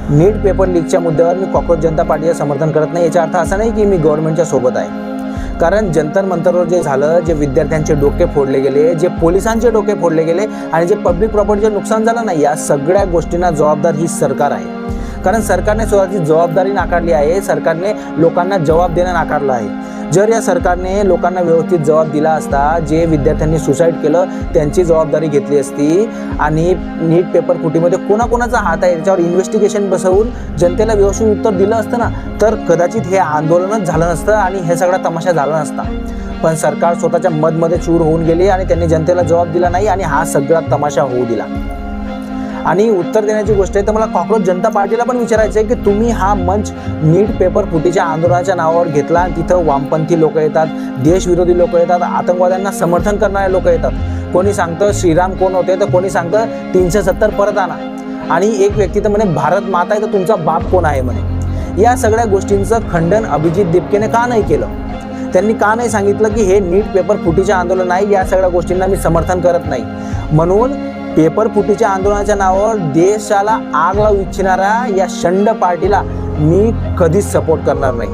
नीट paper लीकच्या मुद्द्यावर मी cockroach जनता पार्टीचं समर्थन करत नाही। याचा अर्थ असा नाही की मी गव्हर्नमेंटच्या सोबत आहे, कारण जंतर मंतरवर जे झालं, जे विद्यार्थ्यांचे डोके फोडले गेले, जे पोलिसांचे डोके फोडले गेले आणि जे पब्लिक प्रॉपर्टीचे नुकसान झालं नाही, या सगळ्या गोष्टींना जबाबदार ही सरकार आहे। कारण सरकारने स्वतःची जबाबदारी नाकारली आहे, सरकारने लोकांना जबाब देणं नाकारलं आहे। जर या सरकारने लोकांना व्यवस्थित जबाब दिला असता, जे विद्यार्थ्यांनी सुसाईड केलं त्यांची जबाबदारी घेतली असती आणि नीट पेपर फुटीमध्ये कोणाकोणाचा हात आहे याच्यावर इन्व्हेस्टिगेशन बसवून जनतेला व्यवस्थित उत्तर दिलं असतं ना, तर कदाचित हे आंदोलनच झालं नसतं आणि हे सगळा तमाशा झाला नसता। पण सरकार स्वतःच्या मधमध्ये चूर होऊन गेली आणि त्यांनी जनतेला जबाब दिला नाही आणि हा सगळा तमाशा होऊ दिला। आणि उत्तर देण्याची गोष्ट आहे तर मला कॉकरोच जनता पार्टीला पण विचारायचं आहे की तुम्ही हा मंच नीट पेपर फुटीच्या आंदोलनाच्या नावावर घेतला आणि तिथं वामपंथी लोक येतात, देशविरोधी लोक येतात, आतंकवाद्यांना समर्थन करणारे लोक येतात। कोणी सांगतं श्रीराम कोण होते तर कोणी सांगतं 370 परत आणा आणि एक व्यक्ती तर म्हणे भारत माता आहे तर तुमचा बाप कोण आहे म्हणे। या सगळ्या गोष्टींचं खंडन अभिजित दिपकेने का नाही केलं? त्यांनी का नाही सांगितलं की हे नीट पेपर फुटीचे आंदोलन आहे, या सगळ्या गोष्टींना मी समर्थन करत नाही। म्हणून पेपर फुटीच्या आंदोलनाच्या नावावर देशाला आग लावू इच्छिणाऱ्या या शंड पार्टीला मी कधीच सपोर्ट करणार नाही।